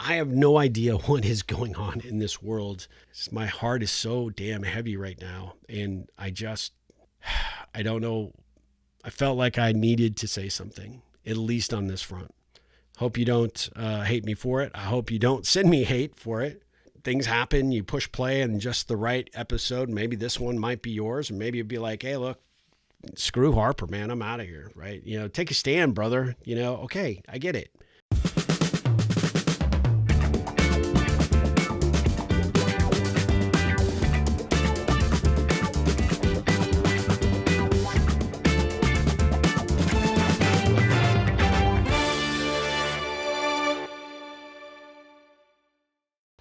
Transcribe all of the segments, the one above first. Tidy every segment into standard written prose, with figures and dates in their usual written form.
I have no idea what is going on in this world. My heart is so damn heavy right now. And I don't know. I felt like I needed to say something, at least on this front. Hope you don't hate me for it. I hope you don't send me hate for it. Things happen. You push play and just the right episode. Maybe this one might be yours. And maybe it'd be like, hey, look, screw Harper, man. I'm out of here, right? Take a stand, brother. Okay, I get it.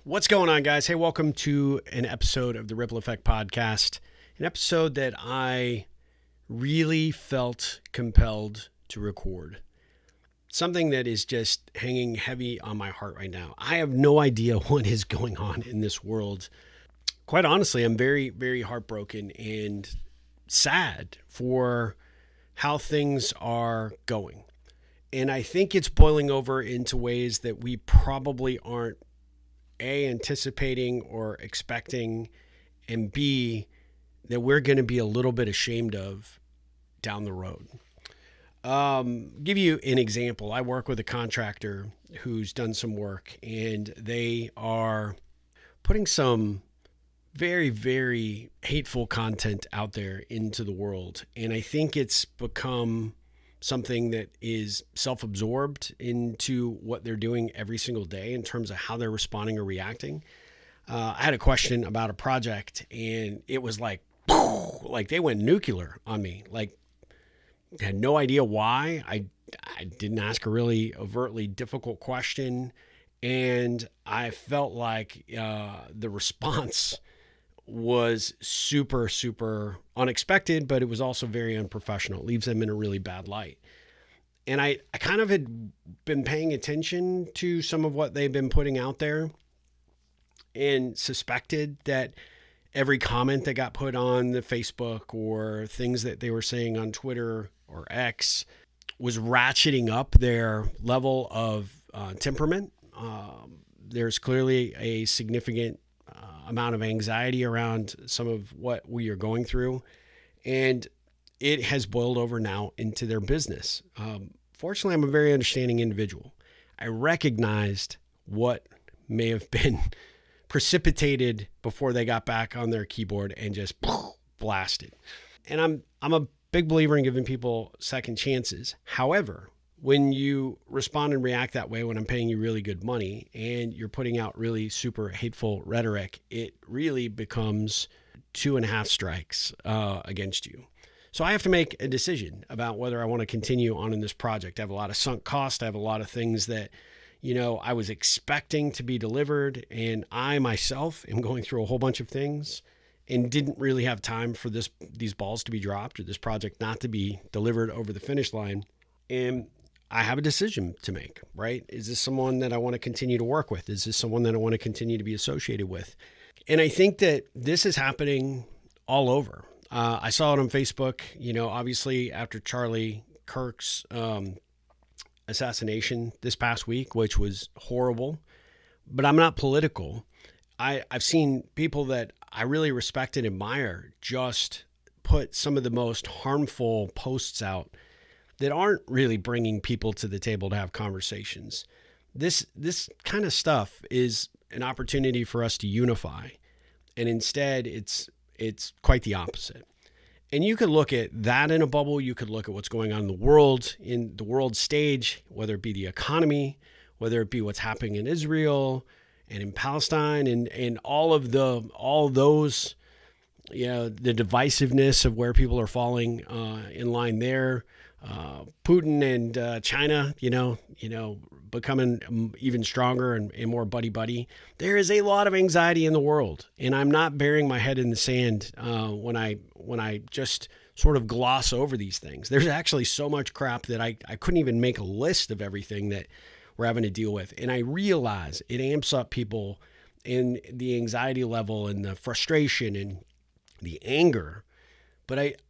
What's going on, guys? Hey, welcome to an episode of the Ripple Effect Podcast, an episode that I really felt compelled to record. Something that is just hanging heavy on my heart right now. I have no idea what is going on in this world. Quite honestly, I'm very, very heartbroken and sad for how things are going. And I think it's boiling over into ways that we probably aren't anticipating or expecting, and B, that we're going to be a little bit ashamed of down the road. Give you an example. I work with a contractor who's done some work, and they are putting some very, very hateful content out there into the world. And I think it's become something that is self-absorbed into what they're doing every single day in terms of how they're responding or reacting. I had a question about a project, and it was like they went nuclear on me. Like, I had no idea why. I didn't ask a really overtly difficult question, and I felt like the response was super, super unexpected, but it was also very unprofessional. It leaves them in a really bad light. And I kind of had been paying attention to some of what they've been putting out there and suspected that every comment that got put on the Facebook or things that they were saying on Twitter or X was ratcheting up their level of temperament. There's clearly a significant amount of anxiety around some of what we are going through, and it has boiled over now into their business. Fortunately, I'm a very understanding individual. I recognized what may have been precipitated before they got back on their keyboard and just blasted. And I'm a big believer in giving people second chances. However, when you respond and react that way, when I'm paying you really good money and you're putting out really super hateful rhetoric, it really becomes 2.5 strikes against you. So I have to make a decision about whether I want to continue on in this project. I have a lot of sunk cost. I have a lot of things that, I was expecting to be delivered, and I myself am going through a whole bunch of things and didn't really have time for these balls to be dropped or this project not to be delivered over the finish line. And I have a decision to make, right? Is this someone that I want to continue to work with? Is this someone that I want to continue to be associated with? And I think that this is happening all over. I saw it on Facebook, obviously after Charlie Kirk's assassination this past week, which was horrible, but I'm not political. I've seen people that I really respect and admire just put some of the most harmful posts out that aren't really bringing people to the table to have conversations. This kind of stuff is an opportunity for us to unify. And instead, it's quite the opposite. And you could look at that in a bubble. You could look at what's going on in the world stage, whether it be the economy, whether it be what's happening in Israel and in Palestine and all those, the divisiveness of where people are falling in line there. Putin and China, becoming even stronger and more buddy-buddy. There is a lot of anxiety in the world, and I'm not burying my head in the sand when I just sort of gloss over these things. There's actually so much crap that I couldn't even make a list of everything that we're having to deal with. And I realize it amps up people in the anxiety level and the frustration and the anger. But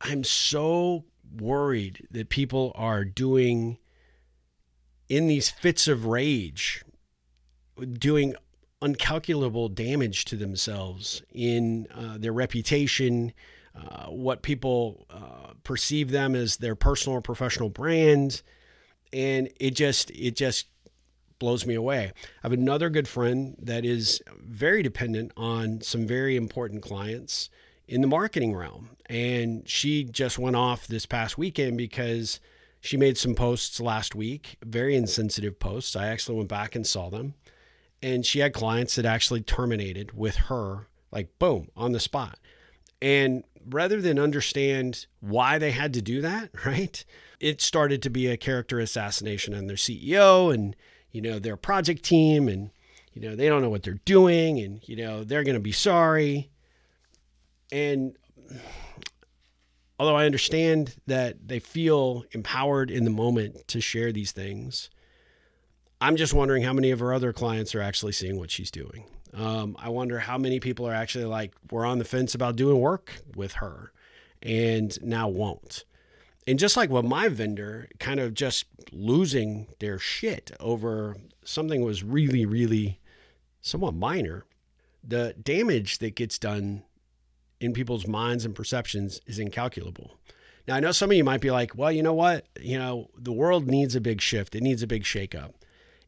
I'm so worried that people are doing in these fits of rage doing uncalculable damage to themselves in their reputation, what people perceive them as their personal or professional brand. And it just blows me away. I have another good friend that is very dependent on some very important clients in the marketing realm. And she just went off this past weekend because she made some posts last week, very insensitive posts. I actually went back and saw them. And she had clients that actually terminated with her, like boom, on the spot. And rather than understand why they had to do that, right? It started to be a character assassination on their CEO and, their project team. And, they don't know what they're doing and, they're going to be sorry. And although I understand that they feel empowered in the moment to share these things, I'm just wondering how many of her other clients are actually seeing what she's doing. I wonder how many people are actually like, we're on the fence about doing work with her and now won't. And just like with my vendor kind of just losing their shit over something was really, really somewhat minor, the damage that gets done in people's minds and perceptions is incalculable. Now, I know some of you might be like, well, you know what? The world needs a big shift. It needs a big shakeup.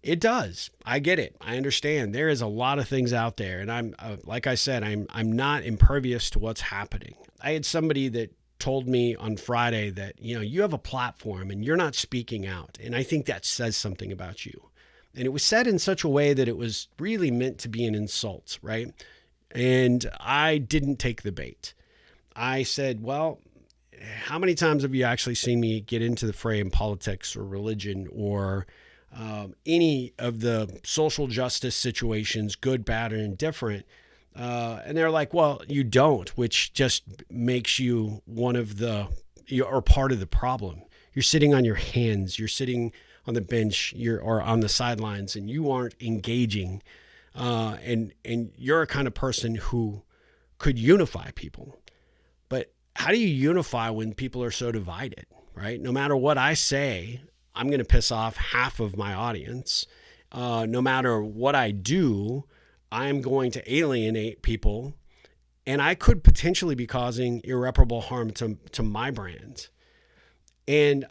It does. I get it. I understand. There is a lot of things out there. And I'm, like I said, I'm not impervious to what's happening. I had somebody that told me on Friday that, you have a platform and you're not speaking out. And I think that says something about you. And it was said in such a way that it was really meant to be an insult, right? And I didn't take the bait. I said, well, how many times have you actually seen me get into the fray in politics or religion or any of the social justice situations, good, bad, or indifferent? And they're like, well, you don't, which just makes you or part of the problem. You're sitting on your hands, you're sitting on the bench, or on the sidelines, and you aren't engaging. And you're a kind of person who could unify people. But how do you unify when people are so divided, right? No matter what I say, I'm going to piss off half of my audience. No matter what I do, I'm going to alienate people, and I could potentially be causing irreparable harm to my brand. And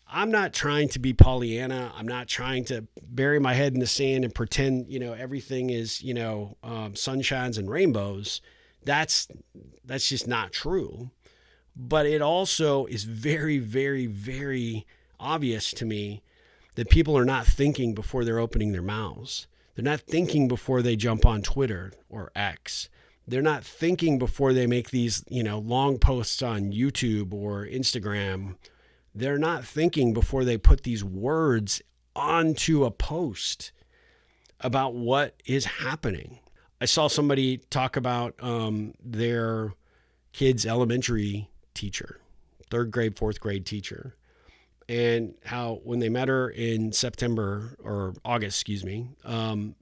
I'm not trying to be Pollyanna. I'm not trying to bury my head in the sand and pretend, everything is, sunshines and rainbows. That's just not true. But it also is very, very, very obvious to me that people are not thinking before they're opening their mouths. They're not thinking before they jump on Twitter or X. They're not thinking before they make these, long posts on YouTube or Instagram. They're not thinking before they put these words onto a post about what is happening. I saw somebody talk about their kid's elementary teacher, 3rd grade, 4th grade teacher, and how when they met her in September or August,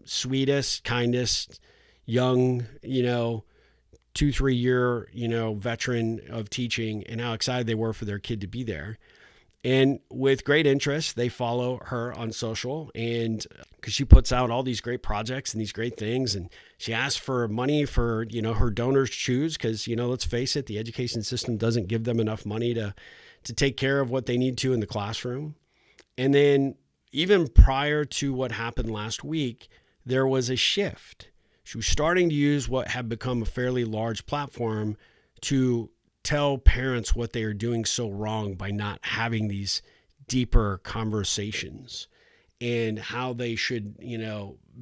sweetest, kindest, young, 2-3 year, veteran of teaching, and how excited they were for their kid to be there. And with great interest, they follow her on social, and because she puts out all these great projects and these great things, and she asks for money for, her donors choose, because, let's face it, the education system doesn't give them enough money to take care of what they need to in the classroom. And then even prior to what happened last week, there was a shift. She was starting to use what had become a fairly large platform to tell parents what they are doing so wrong by not having these deeper conversations, and how they should,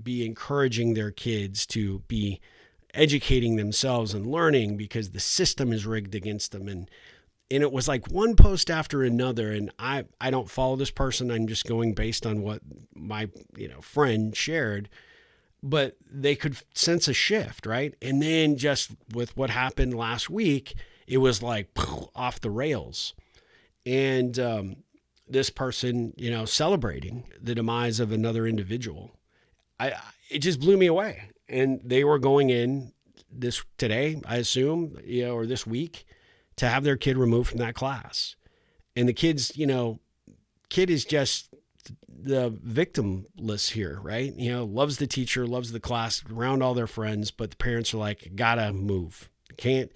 be encouraging their kids to be educating themselves and learning because the system is rigged against them. And it was like one post after another. And I don't follow this person. I'm just going based on what my, friend shared, but they could sense a shift, right? And then just with what happened last week, it was like off the rails. And this person, celebrating the demise of another individual, it just blew me away. And they were going in today, I assume, or this week, to have their kid removed from that class. And the kid is just the victimless here, right? Loves the teacher, loves the class, around all their friends, but the parents are like, gotta move. Can't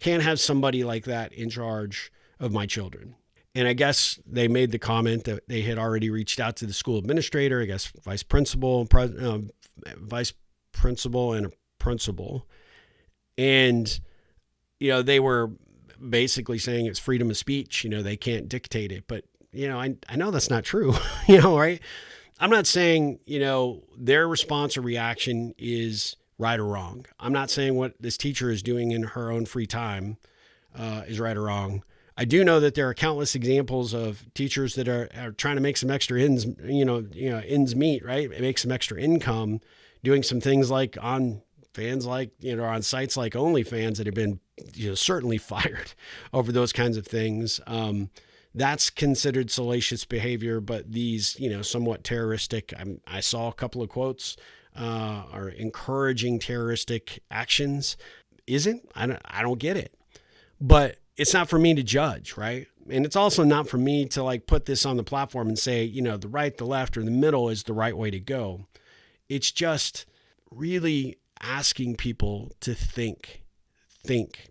have somebody like that in charge of my children. And I guess they made the comment that they had already reached out to the school administrator, I guess vice principal and a principal. And, they were basically saying it's freedom of speech. They can't dictate it. But, I know that's not true, right? I'm not saying, their response or reaction is right or wrong. I'm not saying what this teacher is doing in her own free time is right or wrong. I do know that there are countless examples of teachers that are trying to make some extra ends meet, right? Make some extra income, doing some things like on sites like OnlyFans that have been, certainly fired over those kinds of things. That's considered salacious behavior, but these, somewhat terroristic, I saw a couple of quotes, are encouraging terroristic actions. I don't get it, but it's not for me to judge, right? And it's also not for me to put this on the platform and say, the right, the left, or the middle is the right way to go. It's just really asking people to think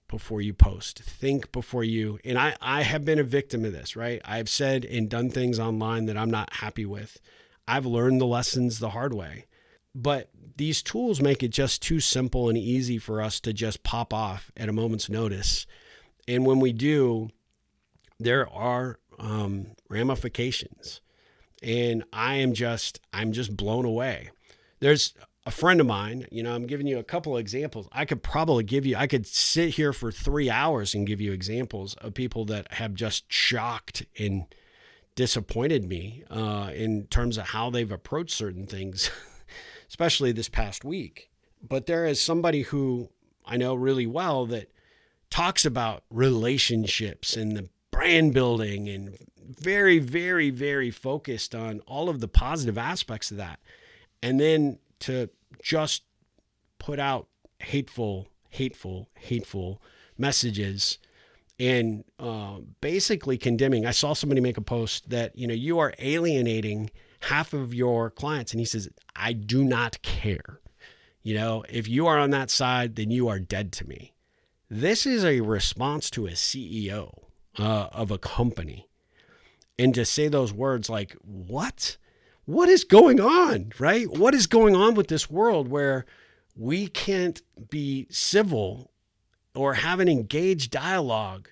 before you post, think before you, and I have been a victim of this, right? I've said and done things online that I'm not happy with. I've learned the lessons the hard way, but these tools make it just too simple and easy for us to just pop off at a moment's notice. And when we do, there are ramifications, and I'm just blown away. There's a friend of mine, I'm giving you a couple of examples. I could sit here for 3 hours and give you examples of people that have just shocked and disappointed me in terms of how they've approached certain things, especially this past week. But there is somebody who I know really well that talks about relationships and the brand building and very, very, very focused on all of the positive aspects of that. And then to just put out hateful messages and basically condemning. I saw somebody make a post that, you are alienating half of your clients. And he says, I do not care. If you are on that side, then you are dead to me. This is a response to a CEO of a company. And to say those words like, what? What is going on, right? What is going on with this world where we can't be civil or have an engaged dialogue?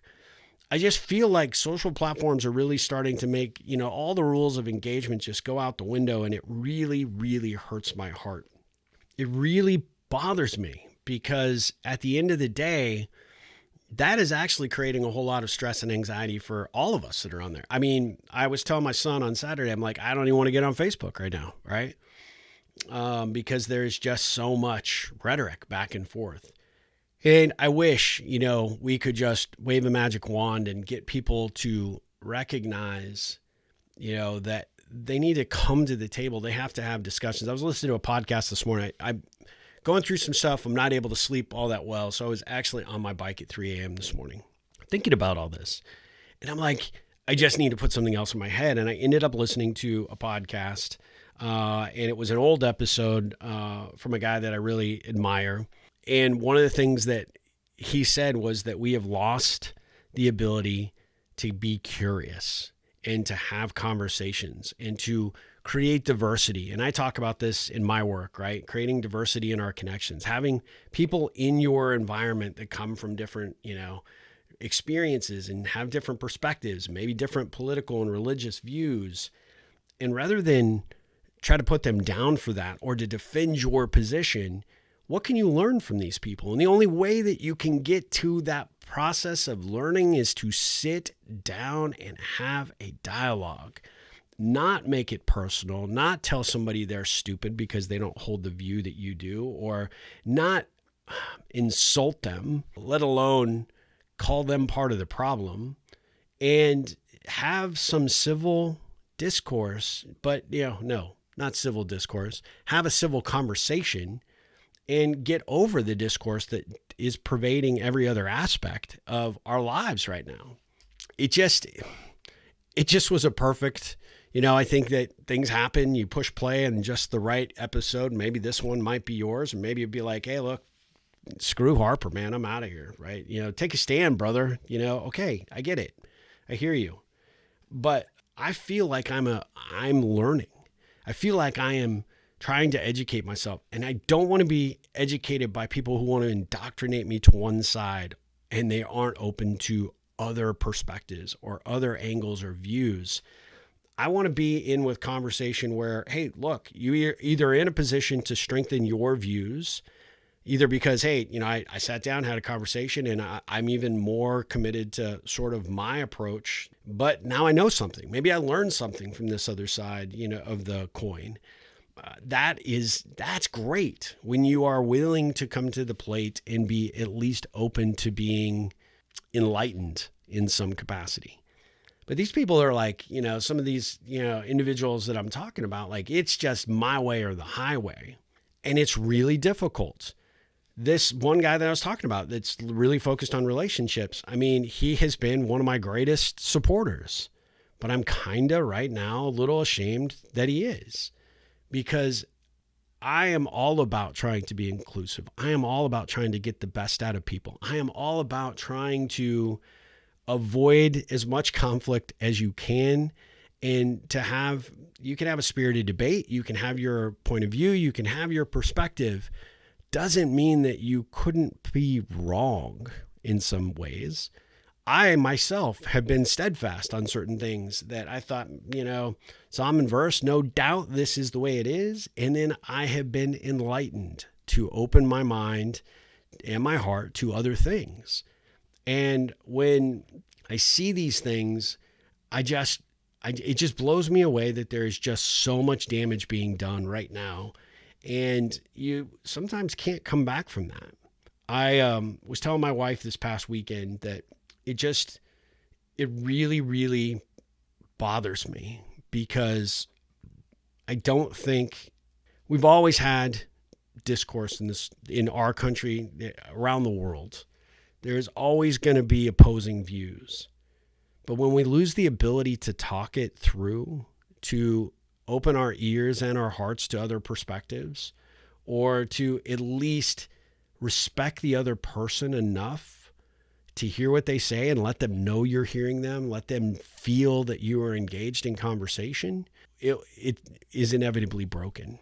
I just feel like social platforms are really starting to make, all the rules of engagement just go out the window. And it really, really hurts my heart. It really bothers me. Because at the end of the day, that is actually creating a whole lot of stress and anxiety for all of us that are on there. I mean, I was telling my son on Saturday, I'm like, I don't even want to get on Facebook right now, right? Because there's just so much rhetoric back and forth. And I wish, we could just wave a magic wand and get people to recognize, that they need to come to the table. They have to have discussions. I was listening to a podcast this morning. I'm going through some stuff. I'm not able to sleep all that well. So I was actually on my bike at 3 a.m. this morning thinking about all this. And I'm like, I just need to put something else in my head. And I ended up listening to a podcast. And it was an old episode from a guy that I really admire. And one of the things that he said was that we have lost the ability to be curious and to have conversations and to create diversity. And I talk about this in my work, right? Creating diversity in our connections, having people in your environment that come from different, experiences and have different perspectives, maybe different political and religious views. And rather than try to put them down for that or to defend your position, what can you learn from these people? And the only way that you can get to that process of learning is to sit down and have a dialogue. Not make it personal, not tell somebody they're stupid because they don't hold the view that you do, or not insult them, let alone call them part of the problem, and have some civil discourse, but no, not civil discourse, have a civil conversation and get over the discourse that is pervading every other aspect of our lives right now. It just was a perfect, I think that things happen. You push play and just the right episode. Maybe this one might be yours, or maybe it'd be like, hey, look, screw Harper, man. I'm out of here, right? Take a stand, brother. Okay, I get it. I hear you. But I feel like I'm learning. I feel like I am trying to educate myself. And I don't want to be educated by people who want to indoctrinate me to one side and they aren't open to other perspectives or other angles or views. I want to be in with conversation where, hey, look, you're either in a position to strengthen your views, either because, hey, I sat down, had a conversation, and I'm even more committed to sort of my approach, but now I know something. Maybe I learned something from this other side, of the coin. That's great when you are willing to come to the plate and be at least open to being enlightened in some capacity. But these people are like, some of these, individuals that I'm talking about, like it's just my way or the highway. And it's really difficult. This one guy that I was talking about that's really focused on relationships, I mean, he has been one of my greatest supporters, but I'm kind of right now a little ashamed that he is, because I am all about trying to be inclusive. I am all about trying to get the best out of people. I am all about trying to avoid as much conflict as you can, and you can have a spirited debate. You can have your point of view. You can have your perspective. Doesn't mean that you couldn't be wrong in some ways. I myself have been steadfast on certain things that I thought, psalm and verse, no doubt this is the way it is. And then I have been enlightened to open my mind and my heart to other things. And when I see these things, it just blows me away that there is just so much damage being done right now. And you sometimes can't come back from that. I was telling my wife this past weekend that it really, really bothers me, because I don't think we've always had discourse in our country, around the world. There's always going to be opposing views. But when we lose the ability to talk it through, to open our ears and our hearts to other perspectives, or to at least respect the other person enough to hear what they say and let them know you're hearing them, let them feel that you are engaged in conversation, it is inevitably broken.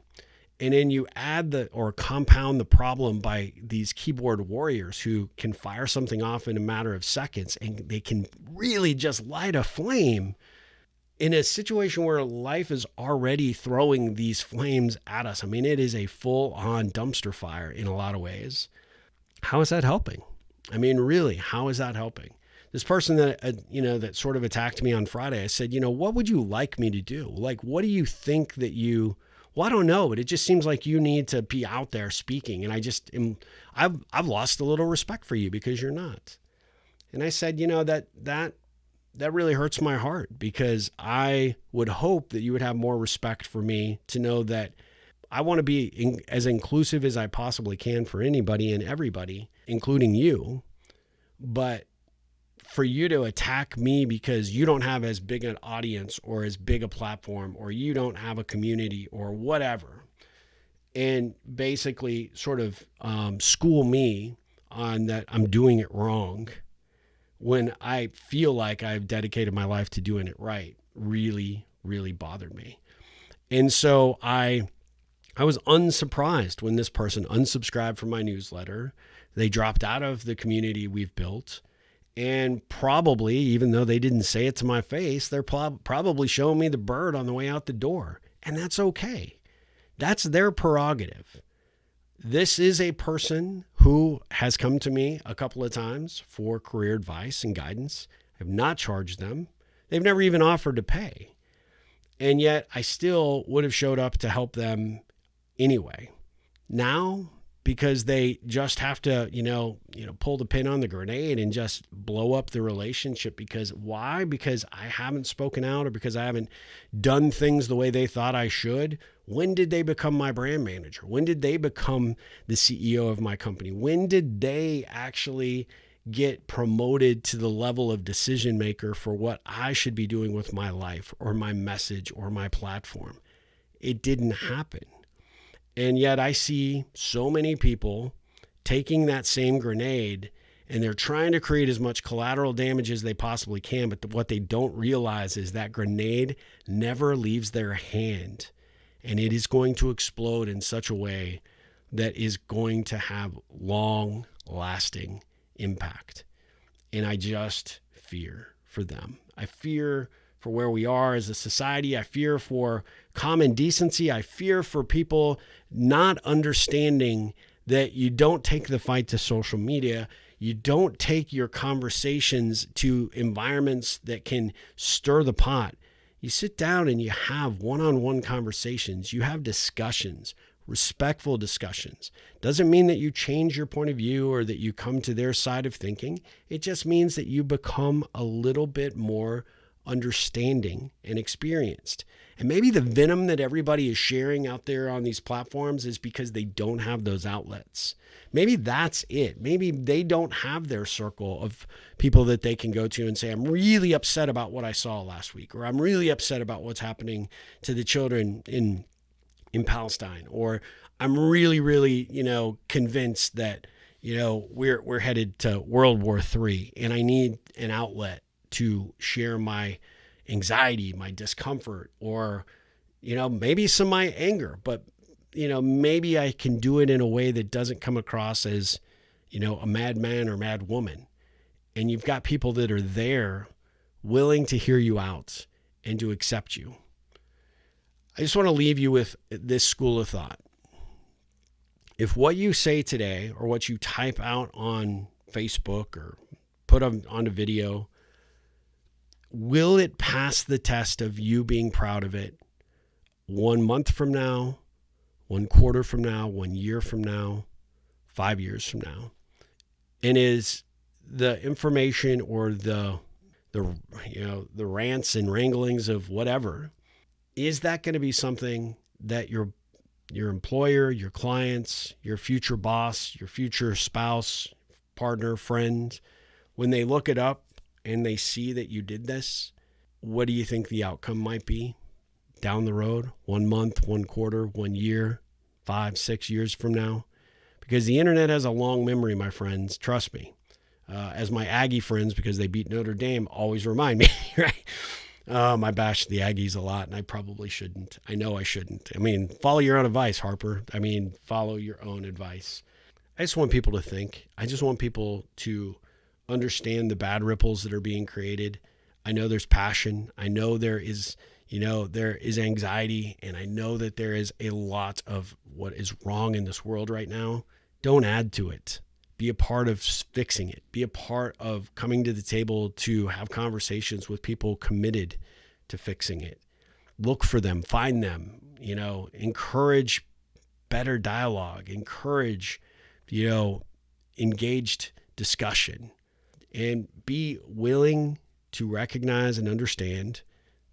And then you add or compound the problem by these keyboard warriors who can fire something off in a matter of seconds, and they can really just light a flame in a situation where life is already throwing these flames at us. I mean, it is a full-on dumpster fire in a lot of ways. How is that helping? I mean, really, how is that helping? This person that, that sort of attacked me on Friday, I said, what would you like me to do? Like, what do you think that well, I don't know, but it just seems like you need to be out there speaking. And I've lost a little respect for you because you're not. And I said, that really hurts my heart, because I would hope that you would have more respect for me to know that I want to be as inclusive as I possibly can for anybody and everybody, including you. But for you to attack me because you don't have as big an audience or as big a platform, or you don't have a community or whatever, and basically sort of school me on that I'm doing it wrong when I feel like I've dedicated my life to doing it right, really, really bothered me. And so I was unsurprised when this person unsubscribed from my newsletter. They dropped out of the community we've built. And probably, even though they didn't say it to my face, they're probably showing me the bird on the way out the door. And that's okay. That's their prerogative. This is a person who has come to me a couple of times for career advice and guidance. I've not charged them. They've never even offered to pay. And yet I still would have showed up to help them anyway. Now, because they just have to, pull the pin on the grenade and just blow up the relationship. Why? Because I haven't spoken out, or because I haven't done things the way they thought I should. When did they become my brand manager? When did they become the CEO of my company? When did they actually get promoted to the level of decision maker for what I should be doing with my life or my message or my platform. It didn't happen. And yet I see so many people taking that same grenade and they're trying to create as much collateral damage as they possibly can. But what they don't realize is that grenade never leaves their hand, and it is going to explode in such a way that is going to have long lasting impact. And I just fear for them. I fear for where we are as a society. I fear for common decency. I fear for people not understanding that you don't take the fight to social media. You don't take your conversations to environments that can stir the pot. You sit down and you have one-on-one conversations. You have discussions, respectful discussions. Doesn't mean that you change your point of view or that you come to their side of thinking. It just means that you become a little bit more understanding and experienced. And maybe the venom that everybody is sharing out there on these platforms is because they don't have those outlets. Maybe that's it. Maybe they don't have their circle of people that they can go to and say, I'm really upset about what I saw last week, or I'm really upset about what's happening to the children in Palestine, or I'm really, convinced that, we're headed to World War III and I need an outlet to share my anxiety, my discomfort, or, maybe some of my anger, but, maybe I can do it in a way that doesn't come across as, a madman or mad woman. And you've got people that are there willing to hear you out and to accept you. I just want to leave you with this school of thought. If what you say today or what you type out on Facebook or put on a video, will it pass the test of you being proud of it 1 month from now, 1 quarter from now, 1 year from now, 5 years from now? And is the information or the rants and wranglings of whatever, is that going to be something that your employer, your clients, your future boss, your future spouse, partner, friend, when they look it up and they see that you did this, what do you think the outcome might be down the road? 1 month, 1 quarter, 1 year, 5, 6 years from now? Because the internet has a long memory, my friends. Trust me. As my Aggie friends, because they beat Notre Dame, always remind me, right? I bash the Aggies a lot, and I probably shouldn't. I know I shouldn't. Follow your own advice, Harper. Follow your own advice. I just want people to think. I just want people to understand the bad ripples that are being created. I know there's passion. I know there is anxiety, and I know that there is a lot of what is wrong in this world right now. Don't add to it. Be a part of fixing it. Be a part of coming to the table to have conversations with people committed to fixing it. Look for them, find them, encourage better dialogue, encourage, engaged discussion, and be willing to recognize and understand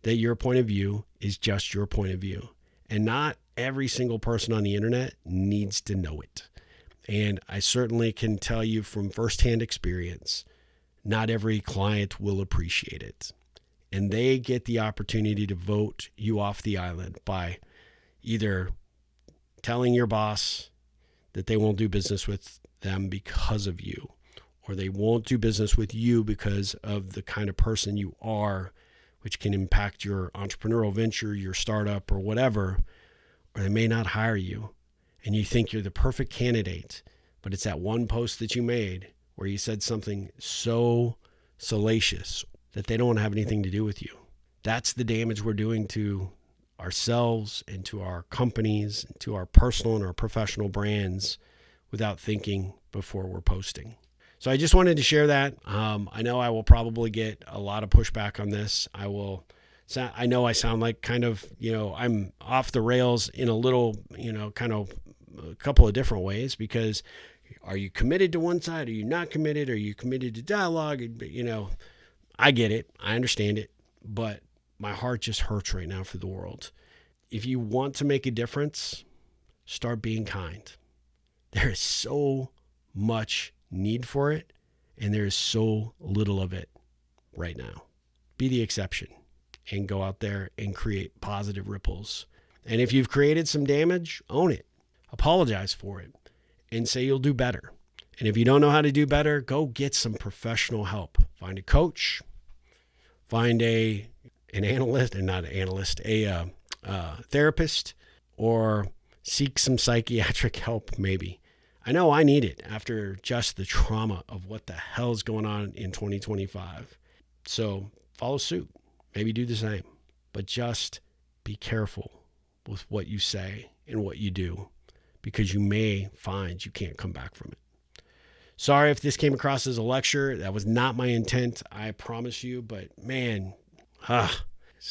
that your point of view is just your point of view. And not every single person on the internet needs to know it. And I certainly can tell you from firsthand experience, not every client will appreciate it. And they get the opportunity to vote you off the island by either telling your boss that they won't do business with them because of you, or they won't do business with you because of the kind of person you are, which can impact your entrepreneurial venture, your startup, or whatever, or they may not hire you. And you think you're the perfect candidate, but it's that one post that you made where you said something so salacious that they don't want to have anything to do with you. That's the damage we're doing to ourselves and to our companies, and to our personal and our professional brands without thinking before we're posting. So I just wanted to share that. I know I will probably get a lot of pushback on this. I know I sound like kind of, I'm off the rails in a little, kind of a couple of different ways, because are you committed to one side? Are you not committed? Are you committed to dialogue? I get it. I understand it, but my heart just hurts right now for the world. If you want to make a difference, start being kind. There is so much need for it, And there is so little of it right now. Be the exception and go out there and create positive ripples. And if you've created some damage, own it. Apologize for it and say you'll do better. And if you don't know how to do better, go get some professional help. Find a coach, find a therapist, or seek some psychiatric help maybe. I know I need it after just the trauma of what the hell is going on in 2025. So follow suit. Maybe do the same. But just be careful with what you say and what you do, because you may find you can't come back from it. Sorry if this came across as a lecture. That was not my intent, I promise you. But man,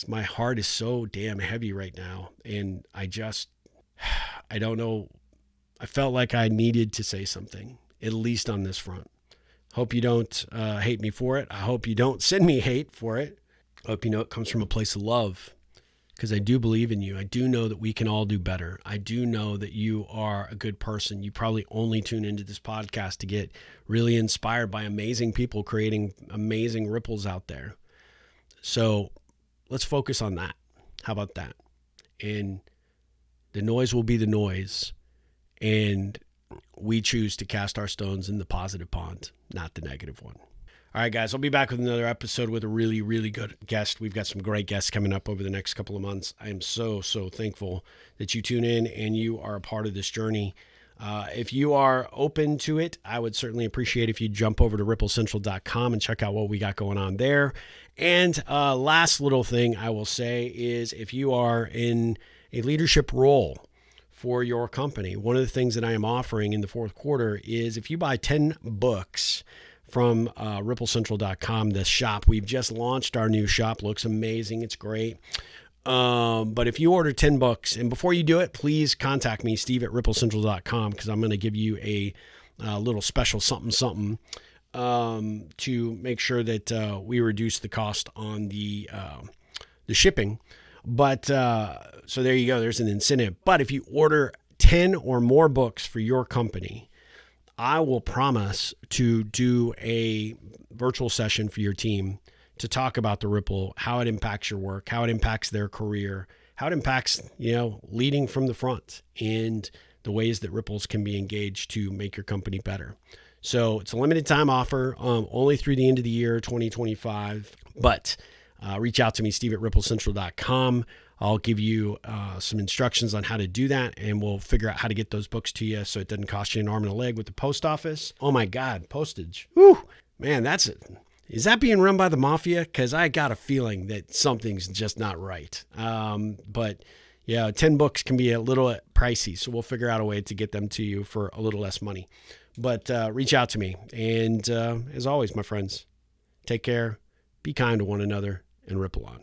my heart is so damn heavy right now. And I don't know. I felt like I needed to say something, at least on this front. Hope you don't hate me for it. I hope you don't send me hate for it. I hope you know it comes from a place of love, because I do believe in you. I do know that we can all do better. I do know that you are a good person. You probably only tune into this podcast to get really inspired by amazing people creating amazing ripples out there. So let's focus on that. How about that? And the noise will be the noise. And we choose to cast our stones in the positive pond, not the negative one. All right, guys, I'll be back with another episode with a really, really good guest. We've got some great guests coming up over the next couple of months. I am so thankful that you tune in and you are a part of this journey. If you are open to it, I would certainly appreciate if you jump over to ripplecentral.com and check out what we got going on there. And last little thing I will say is, if you are in a leadership role for your company, one of the things that I am offering in the fourth quarter is, if you buy 10 books from ripplecentral.com, the shop, we've just launched our new shop, looks amazing, it's great. But if you order 10 books, and before you do it, please contact me, steve@ripplecentral.com, because I'm going to give you a little special something to make sure that we reduce the cost on the shipping. But so there you go. There's an incentive. But if you order 10 or more books for your company, I will promise to do a virtual session for your team to talk about the ripple, how it impacts your work, how it impacts their career, how it impacts, leading from the front, and the ways that ripples can be engaged to make your company better. So it's a limited time offer, only through the end of the year, 2025. But reach out to me, steve@ripplecentral.com. I'll give you some instructions on how to do that, and we'll figure out how to get those books to you so it doesn't cost you an arm and a leg with the post office. Oh my God, postage. Whew, man, that's it. Is that being run by the mafia? Because I got a feeling that something's just not right. But yeah, 10 books can be a little pricey, so we'll figure out a way to get them to you for a little less money. But reach out to me. And as always, my friends, take care, be kind to one another, and ripple on.